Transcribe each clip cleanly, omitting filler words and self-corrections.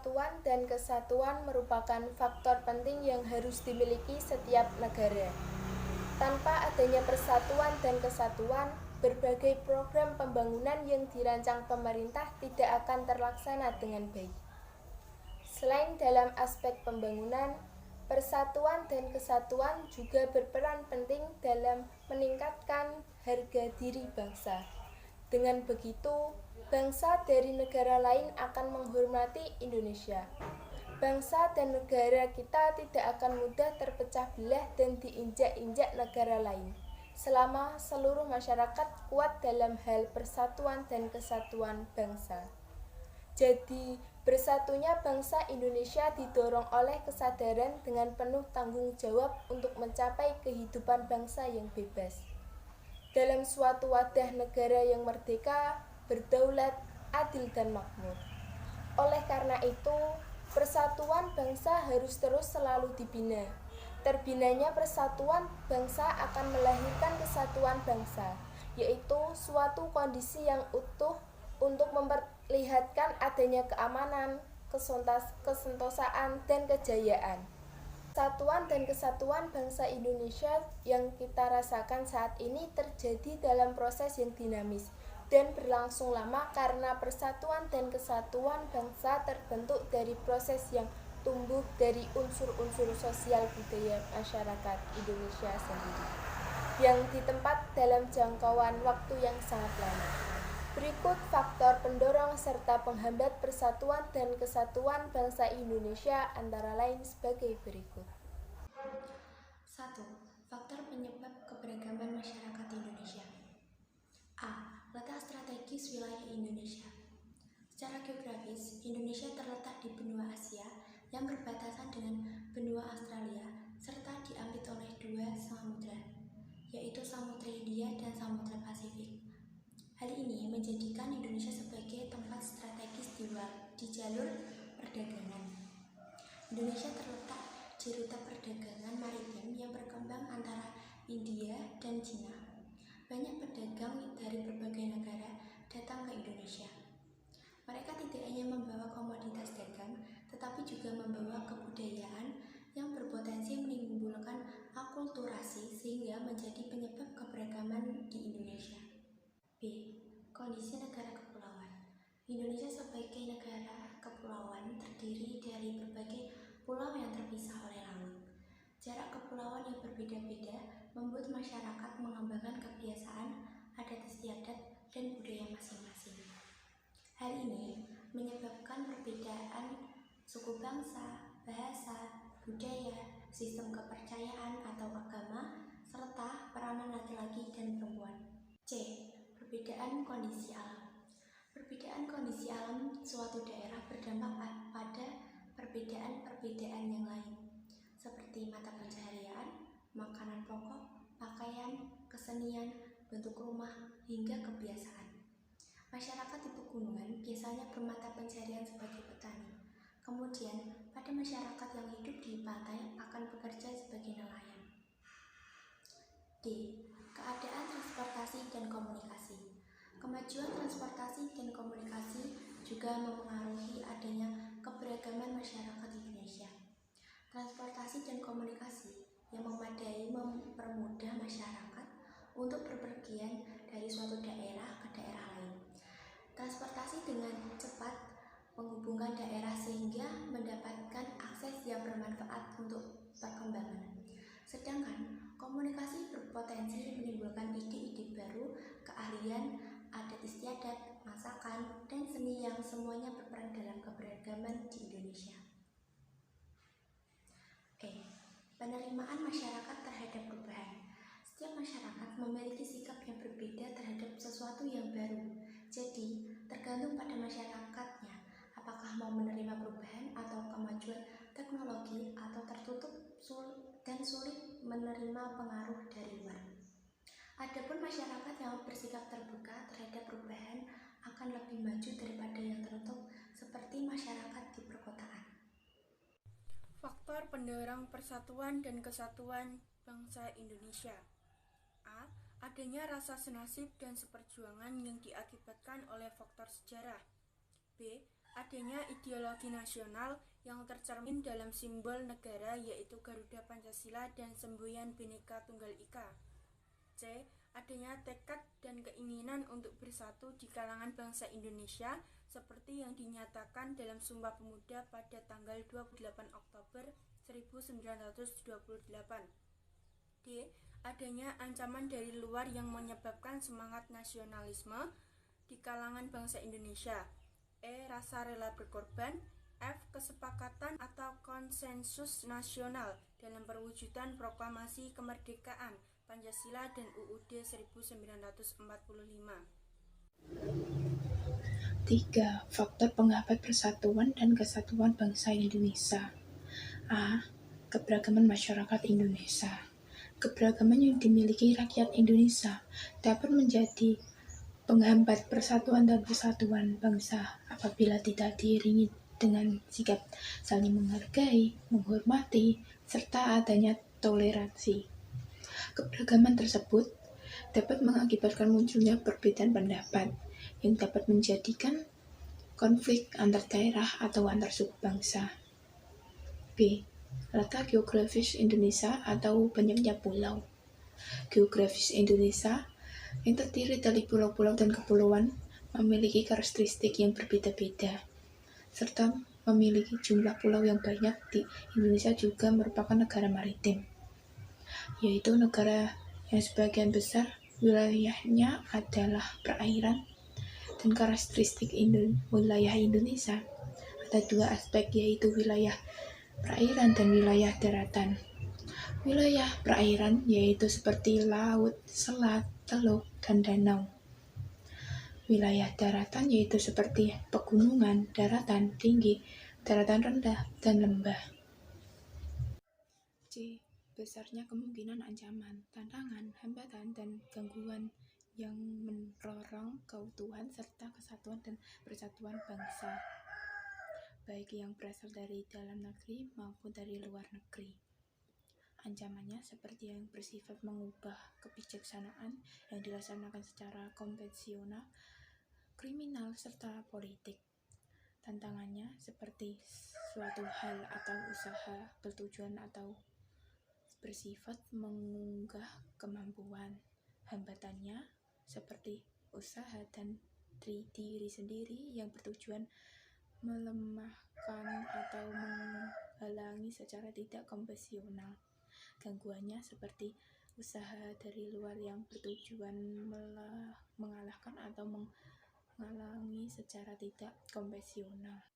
Persatuan dan kesatuan merupakan faktor penting yang harus dimiliki setiap negara. Tanpa adanya persatuan dan kesatuan, berbagai program pembangunan yang dirancang pemerintah tidak akan terlaksana dengan baik. Selain dalam aspek pembangunan, persatuan dan kesatuan juga berperan penting dalam meningkatkan harga diri bangsa. Dengan begitu, bangsa dari negara lain akan menghormati Indonesia. Bangsa dan negara kita tidak akan mudah terpecah belah dan diinjak-injak negara lain, selama seluruh masyarakat kuat dalam hal persatuan dan kesatuan bangsa. Jadi, bersatunya bangsa Indonesia didorong oleh kesadaran dengan penuh tanggung jawab untuk mencapai kehidupan bangsa yang bebas. Dalam suatu wadah negara yang merdeka, berdaulat, adil dan makmur. Oleh karena itu, persatuan bangsa harus terus selalu dibina. Terbinanya persatuan bangsa akan melahirkan kesatuan bangsa, yaitu suatu kondisi yang utuh untuk memperlihatkan adanya keamanan, kesentosaan, dan kejayaan. Persatuan dan kesatuan bangsa Indonesia yang kita rasakan saat ini terjadi dalam proses yang dinamis dan berlangsung lama karena persatuan dan kesatuan bangsa terbentuk dari proses yang tumbuh dari unsur-unsur sosial budaya masyarakat Indonesia sendiri yang ditempat dalam jangkauan waktu yang sangat lama. Berikut faktor pendorong serta penghambat persatuan dan kesatuan bangsa Indonesia antara lain sebagai berikut. 1. Faktor penyebab keberagaman masyarakat Indonesia. A. Letak strategis wilayah Indonesia. Secara geografis, Indonesia terletak di benua Asia yang berbatasan dengan benua Australia serta diapit oleh dua samudra, yaitu Samudra Hindia dan Samudra Pasifik. Hal ini menjadikan Indonesia sebagai tempat strategis di jalur perdagangan. Indonesia terletak di rute perdagangan maritim yang berkembang antara India dan Cina. Banyak pedagang dari berbagai negara datang ke Indonesia. Mereka tidak hanya membawa komoditas dagang, tetapi juga membawa kebudayaan yang berpotensi menimbulkan akulturasi sehingga menjadi penyebab keberagaman di Indonesia. B. Kondisi negara kepulauan. Indonesia sebagai negara kepulauan terdiri dari berbagai pulau yang terpisah oleh laut. Jarak kepulauan yang berbeda-beda membuat masyarakat mengembangkan kebiasaan, adat istiadat, dan budaya masing-masing. Hal ini menyebabkan perbedaan suku bangsa, bahasa, budaya, sistem kepercayaan atau agama, serta peranan laki-laki dan perempuan. C. Perbedaan kondisi alam. Perbedaan kondisi alam suatu daerah berdampak pada perbedaan-perbedaan yang lain, seperti mata pencaharian, makanan pokok, pakaian, kesenian, bentuk rumah, hingga kebiasaan. Masyarakat di pegunungan biasanya bermata pencaharian sebagai petani. Kemudian, pada masyarakat yang hidup di pantai akan bekerja sebagai nelayan. D. Keadaan transportasi dan komunikasi. Kemajuan transportasi dan komunikasi juga mempengaruhi adanya keberagaman masyarakat Indonesia. Transportasi dan komunikasi yang memadai mempermudah masyarakat untuk berpergian dari suatu daerah ke daerah lain. Transportasi dengan cepat menghubungkan daerah sehingga mendapatkan akses yang bermanfaat untuk perkembangan. Sedangkan komunikasi berpotensi menimbulkan ide-ide baru, keahlian, adat istiadat, masakan, dan seni yang semuanya berperan dalam keberagaman di Indonesia. E. Penerimaan masyarakat terhadap perubahan. Setiap masyarakat memiliki sikap yang berbeda terhadap sesuatu yang baru. Jadi, tergantung pada masyarakatnya, apakah mau menerima perubahan atau kemajuan teknologi atau tertutup dan sulit menerima pengaruh dari luar. Adapun masyarakat yang bersikap terbuka terhadap perubahan akan lebih maju daripada yang tertutup seperti masyarakat di perkotaan. Faktor pendorong persatuan dan kesatuan bangsa Indonesia. A. Adanya rasa senasib dan seperjuangan yang diakibatkan oleh faktor sejarah. B. Adanya ideologi nasional yang tercermin dalam simbol negara yaitu Garuda Pancasila dan semboyan Bhinneka Tunggal Ika. C. Adanya tekad dan keinginan untuk bersatu di kalangan bangsa Indonesia seperti yang dinyatakan dalam Sumpah Pemuda pada tanggal 28 Oktober 1928. D. Adanya ancaman dari luar yang menyebabkan semangat nasionalisme di kalangan bangsa Indonesia. E. Rasa rela berkorban. F. Kesepakatan atau konsensus nasional dalam perwujudan proklamasi kemerdekaan Pancasila dan UUD 1945. 3. Faktor penghambat persatuan dan kesatuan bangsa Indonesia. A. Keberagaman masyarakat Indonesia. Keberagaman yang dimiliki rakyat Indonesia dapat menjadi penghambat persatuan dan kesatuan bangsa apabila tidak diiringi dengan sikap saling menghargai, menghormati, serta adanya toleransi. Keberagaman tersebut dapat mengakibatkan munculnya perbedaan pendapat yang dapat menjadikan konflik antar daerah atau antar suku bangsa. B. Letak geografis Indonesia atau banyaknya pulau. Geografis Indonesia yang terdiri dari pulau-pulau dan kepulauan memiliki karakteristik yang berbeda-beda, serta memiliki jumlah pulau yang banyak. Di Indonesia juga merupakan negara maritim, yaitu negara yang sebagian besar wilayahnya adalah perairan. Dan karakteristik wilayah Indonesia ada dua aspek, yaitu wilayah perairan dan wilayah daratan. Wilayah perairan yaitu seperti laut, selat, teluk, dan danau. Wilayah daratan yaitu seperti pegunungan, daratan tinggi, daratan rendah, dan lembah. C. Besarnya kemungkinan ancaman, tantangan, hambatan, dan gangguan yang mendorong keutuhan serta kesatuan dan persatuan bangsa, baik yang berasal dari dalam negeri maupun dari luar negeri. Ancamannya seperti yang bersifat mengubah kebijaksanaan yang dilaksanakan secara konvensional, kriminal, serta politik. Tantangannya seperti suatu hal atau usaha bertujuan atau bersifat mengunggah kemampuan. Hambatannya seperti usaha dan diri sendiri yang bertujuan melemahkan atau menghalangi secara tidak konvensional. Gangguannya seperti usaha dari luar yang bertujuan mengalahkan atau menghalangi secara tidak konvensional.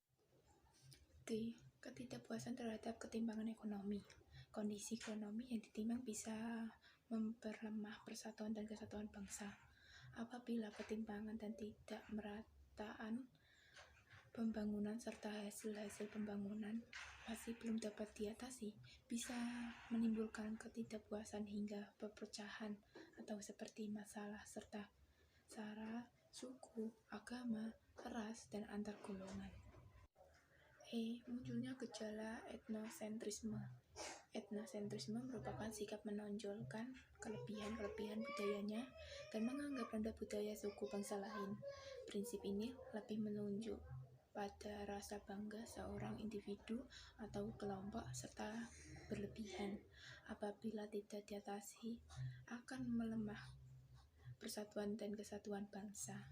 D. Ketidakpuasan terhadap ketimpangan ekonomi. Kondisi ekonomi yang ditimbang bisa memperlemah persatuan dan kesatuan bangsa. Apabila ketimpangan dan tidak merataan pembangunan serta hasil-hasil pembangunan masih belum dapat diatasi, bisa menimbulkan ketidakpuasan hingga perpecahan atau seperti masalah serta sara, suku, agama, ras, dan antar golongan. E. Munculnya gejala etnosentrisme. Etnosentrisme merupakan sikap menonjolkan kelebihan-kelebihan budayanya dan menganggap rendah budaya suku bangsa lain. Prinsip ini lebih menunjuk pada rasa bangga seorang individu atau kelompok serta berlebihan. Apabila tidak diatasi, akan melemah persatuan dan kesatuan bangsa.